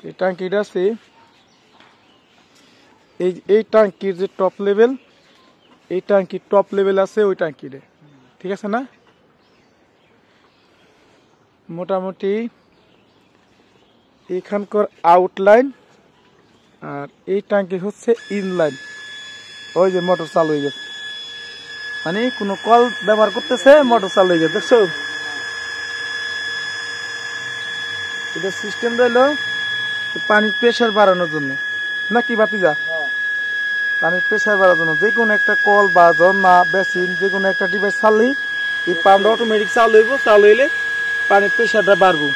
এই ট্যাঙ্কিটা আছে, এই ট্যাঙ্কির যে টপ লেভেল, এই ট্যাঙ্কির টপ লেভেল আছে ওই ট্যাঙ্কিরে, ঠিক আছে না? মোটামুটি এখানকার আউটলাইন আর এই ট্যাঙ্কি হচ্ছে ইনলাইন। ওই যে মোটর চালু হয়ে গেছে, মানে কোনো কল ব্যবহার করতেছে, মোটর চালু হয়ে গেছে, দেখছো? এটা সিস্টেম রইলো পানির প্রেশার বাড়ানোর জন্য, নাকি বাতিজা? পানির প্রেশার বাড়ানোর জন্য যে কোনো একটা কল বা ঝর্ণা বেসিন যে কোনো একটা ডিভাইস চাললেই এই পাম্পটা অটোমেটিক চালু হইব, চালু হইলে পানির প্রেশারটা বাড়বো।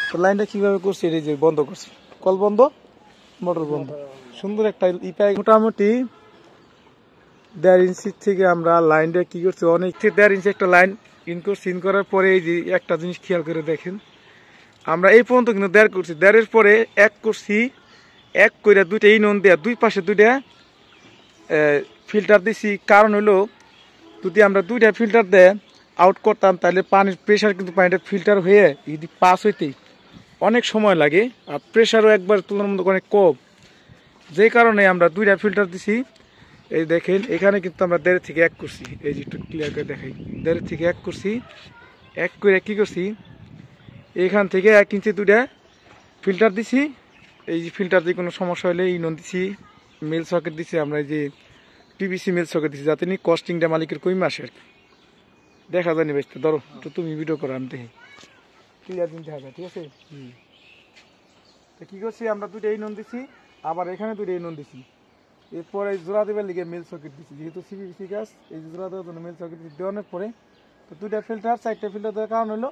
তো লাইনটা কিভাবে করছি, এই যে বন্ধ করছি, কল বন্ধ, মোটর বন্ধ, সুন্দর একটা ইপাই। মোটামুটি 1.5 ইঞ্চি থেকে আমরা লাইনটা কি করছি, অনেক 1.5 ইঞ্চি একটা লাইন ইন করছি। ইন করার পরে এই যে একটা জিনিস খেয়াল করে দেখেন, আমরা এই পর্যন্ত কিন্তু 1.5 করছি, 1.5-এর পরে 1 করছি, 1 করে দুইটা এই নন দেয়া, দুই পাশে দুইটা ফিল্টার দিছি। কারণ হলো যদি আমরা দুইটা ফিল্টার দিয়ে আউট করতাম তাহলে পানির প্রেশার কিন্তু পানিটা ফিল্টার হয়ে যদি পাস হইতেই অনেক সময় লাগে, আর প্রেশারও একবার তুলনার মতো অনেক কম, যে কারণে আমরা দুইটা ফিল্টার দিছি। এই দেখেন এখানে কিন্তু আমরা 1.5 থেকে 1 করছি, এই যে একটু ক্লিয়ার করে দেখাই, 1.5 থেকে 1 করছি। 1 করে কি করছি, এখান থেকে 1 ইঞ্চি দুইটা ফিল্টার দিছি। এই যে ফিল্টার যে কোনো সমস্যা হলে এই নন দিছি, মেল সকেট দিছি আমরা, এই যে পিভিসি মেল সকেট দিছি, যাতে নি কস্টিংটা মালিকের কমে আসে আর কি। দেখা যায়নি বেশতে, ধরো তো তুমি ভিডিও করো, আমি দেখি ক্লিয়ার দিন দেখা যায়, ঠিক আছে? তো কি করছি, আমরা দুইটা এই নন দিছি, আবার এখানে দুইটা এই নন দিছি। এরপরে জোড়া দেবার লিগে মেল সকেট দিছি, যেহেতু সিপিভিসি গাছ, এই যে জোড়া দেওয়ার জন্য মেল সকেট দেওয়ানোর পরে তো দুইটা ফিল্টার 4টা ফিল্টার দেওয়ার কারণ হলো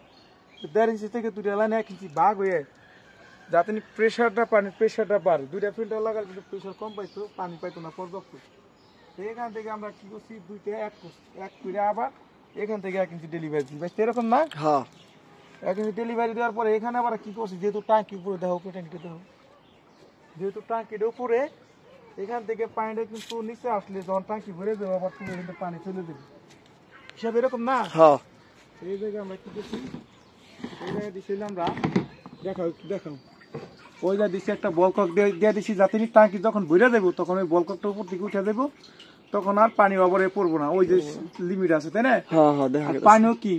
1.5 ইঞ্চি থেকে দুইটা লাইনে 1 ইঞ্চি ভাগ হয়ে যাতে প্রেশারটা, পানির প্রেশারটা বাড়ে। দুইটা ফিল্টার লাগালে কিন্তু প্রেশার কম পাইতো, পানি পাইতো না পর্যাপ্ত। এখান থেকে আমরা কি করছি, দুইটা 1 করছি, 1 করে আবার এখান থেকে 1 ইঞ্চি ডেলিভারি দিই, এরকম না? হ্যাঁ, 1 ইঞ্চি ডেলিভারি দেওয়ার পরে এখানে আবার কি করছি, যেহেতু ট্যাঙ্কি উপরে দেওয়া, উপরে ট্যাঙ্কিটা দেওয়া, যেহেতু ট্যাঙ্কির উপরে, এখান থেকে পানিটা কিন্তু নিচে আসলে যখন ট্যাঙ্কি ভরে যাবো আবার পুরো কিন্তু পানি চলে যাবে, হিসাব এরকম না? হ্যাঁ। এই জায়গায় আমরা কি করছি, এই জায়গায় দিচ্ছিলাম আমরা, দেখাও একটু দেখাও, ওই যা দিচ্ছি একটা বলকক দিয়ে দিচ্ছি, যাতে ট্যাঙ্কি যখন ভরে দেবো তখন ওই বলককটা উপর দিকে উঠে দেবো, তখন আর পানি অবরে পড়বো না, ওই যে লিমিট আছে, তাই না? পানিও কি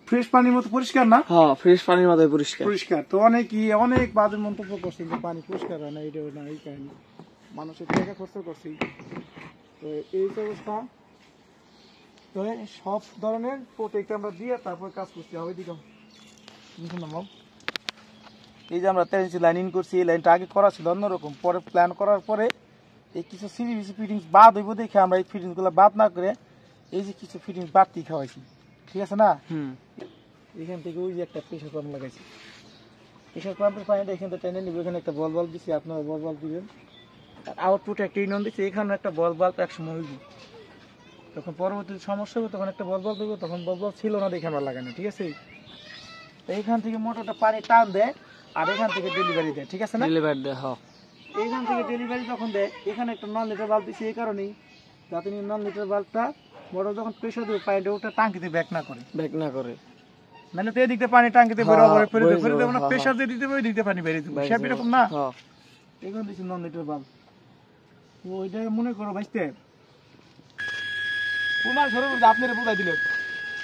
ফ্রেশ পানির মতো পরিষ্কার না? হ্যাঁ, ফ্রেশ পানির মতো পরিষ্কার। তো অনেক বাজে মন্তব্য করছে যে পানি পরিষ্কার হয় না, এইটা না, এই কাহিনী, মানুষের টাকা খরচ করছি। তো এই অবস্থা, তো সব ধরনের প্রোটেক্ট আমরা দিয়ে তারপর কাজ করতে হবে। এই যে আমরা 13 ইঞ্চি লাইন ইন করছি, এই লাইনটা আগে করা ছিল অন্যরকম, পরে প্ল্যান করার পরে এই কিছু সিভিসি ফিটিংস বাদ হইব দেখে আমরা এই ফিটিংস গুলো বাদ না করে এই যে কিছু ফিটিংস বাড়তি খাওয়াইছি, ঠিক আছে না? এখান থেকে ওই যে একটা প্রেশার পাম্প লাগাইছি, প্রেশার পাম্পের পানিটা এখান থেকে টেনে নিব, এখানে একটা বল বাল্ব দিচ্ছি, আপনারা বল বাল্ব দিবেন। আর আউটপুট একটা ইউনিয়ন দিচ্ছি, এখানে একটা বল বাল্ব একসময় হইব, তখন পরবর্তী সমস্যা হবে তখন একটা বল বাল্ব দেবো, তখন বল বাল্ব ছিল না দেখে আমরা লাগানো, ঠিক আছে? তো এইখান থেকে মোটরটা পানি টান দেয় আর এখান থেকে ডেলিভারি দেয়, ঠিক আছে না? ডেলিভারি দেয়, হ্যাঁ। এইখান থেকে ডেলিভারি যখন দেয়, এখানে একটা 9 লিটার বাল্ব দিচ্ছি, এই কারণেই যাতে 9 লিটার বাল্বটা মোটর যখন প্রেশার দেবে পানিটা ওটা টাঙ্কিতে ব্যাক না করে, মানে তো এদিকে পানি টাঙ্কিতে বরাবর ফেলে দেবো না, প্রেশার দিয়ে দিতে হবে, ওই দিকে পানি বেরিয়ে দেবো, সব এরকম না? এখন দিচ্ছি 9 লিটার বাল্ব। তো ওইটা মনে করো ভাইতে তোমার ঘরে আপনারা বুঝাই দিলেন,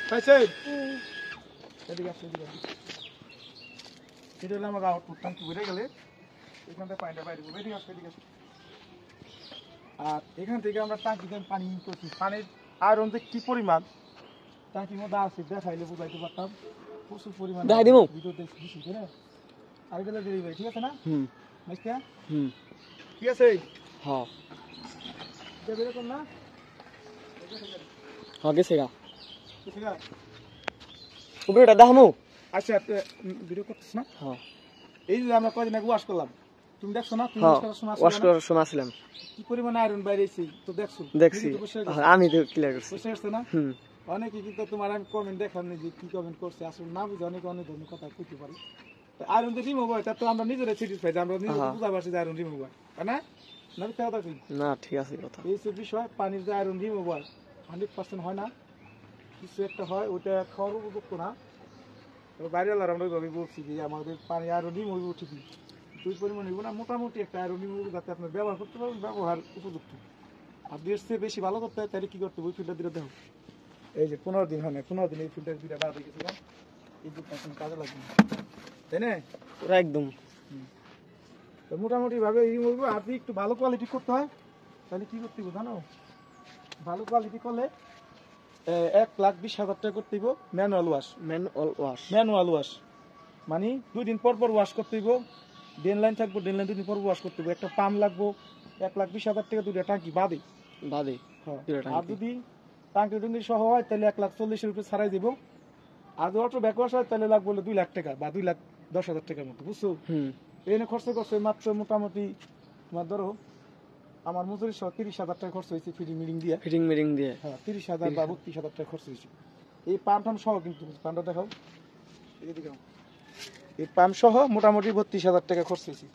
পাইছে? এদিকে আসছে, এদিকে আসছে, এটা হলো আমার আউটপুট, টাঙ্কি ভরে গেলে এখান থেকে পানিটা বাইরে যাবে, এদিকে আসছে, এদিকে আসছে। আর এখান থেকে আমরা টাঙ্কিতে পানি ইন করছি, পানির আয়রন যে কি পরিমাণ টাঙ্কির মধ্যে আছে দেখাইলে বুঝাইতে পারতাম, প্রচুর পরিমাণ ভিতর দিচ্ছি, তাই না? আর গেলে ডেলিভারি, ঠিক আছে না? ঠিক আছে, হ্যাঁ, এরকম না? হ্যাঁ, গেছে গা, উপরেটা দেখামু। আচ্ছা, ভিডিও করতেছ না? হ্যাঁ। এই যে আমরা কয়দিন আগে ওয়াশ করলাম, তুমি দেখছো না? তুমি ওয়াশ করার সময় আসলাম, কি পরিমাণ আয়রন বাইরেছি তো দেখছো? দেখছি, আমি তো ক্লিয়ার করছি, বুঝতে পারছো না? অনেকে কিন্তু তোমার আমি কমেন্ট দেখানি যে কি কমেন্ট করছে, আসলে না বুঝে অনেক ধরনের কথা কইতে পারি। আয়রন যে রিমুভ হয় তা তো আমরা নিজেরা স্যাটিসফাইড, আমরা নিজেরা বুঝতে পারছি যে আয়রন রিমুভ হয়, তাই না? না কথা কই না, ঠিক আছে কথা। এই সব বিষয় পানির যে আয়রন রিমুভ হয় 100% হয় না, কিছু একটা হয়, ওইটা খাওয়ার উপযুক্ত না। বাইরে আমরা ওইভাবে বলছি যে আমাদের পানি আয়রন রিমুভ ঠিকই, ওই পরিমাণ হইব না, মোটামুটি একটা আয়রন হইব যাতে আপনার ব্যবহার করতে পারবেন ব্যবহার উপযুক্ত। আর দুই চেয়ে বেশি ভালো করতে হয় তাহলে কি করতে হবে, ওই ফিল্টার দিলে দেখো এই যে 15 দিন হয় না, 15 দিন এই ফিল্টার দুইটা বাদ হয়ে গেছিলাম, এই দুটো এখন কাজে লাগবে না, তাই না? পুরা একদম তো মোটামুটি ভাবে এই বলবো, আর যদি একটু ভালো কোয়ালিটি করতে হয় তাহলে কি করতে হবে জানো? ভালো কোয়ালিটি করলে 1,20,000 টাকা করতে হইব ম্যানুয়াল ওয়াশ। ম্যানুয়াল ওয়াশ মানে 2 দিন পর পর ওয়াশ করতে হইব, ড্রেন লাইন থাকবো, ড্রেন লাইন 2 দিন পর ওয়াশ করতে হইব। একটা পাম্প লাগবো 1,20,000 টাকা, 2টা টাঙ্কি বাদে। হ্যাঁ, আর যদি টাঙ্কি টুঙ্কি সহ হয় তাহলে 1,40,000 রুপয়ে ছাড়াই দিব। আর যদি অটো ব্যাক ওয়াশ হয় তাহলে লাগবে 2 লাখ টাকা বা 2,10,000 টাকার মতো, বুঝছো? এনে খরচ করছে মাত্র মোটামুটি তোমার ধরো আমার মজুরি সহ 30,000 টাকা খরচ হয়েছে ফিটিং মিটিং দিয়ে। হ্যাঁ, 30,000 বা 32,000 টাকা খরচ হয়েছে এই পাম্প টাম সহ। কিন্তু পাম্পটা দেখাও, এই পাম্প সহ মোটামুটি 32,000 টাকা খরচ হয়েছে,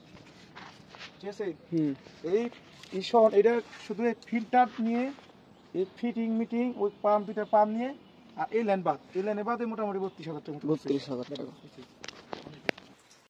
ঠিক আছে? এই সহ এটা শুধু এই ফিল্টার নিয়ে, এই ফিটিং মিটিং, ওই পাম্প দুইটা পাম্প নিয়ে আর এই লাইন বাদে মোটামুটি 32,000 টাকা।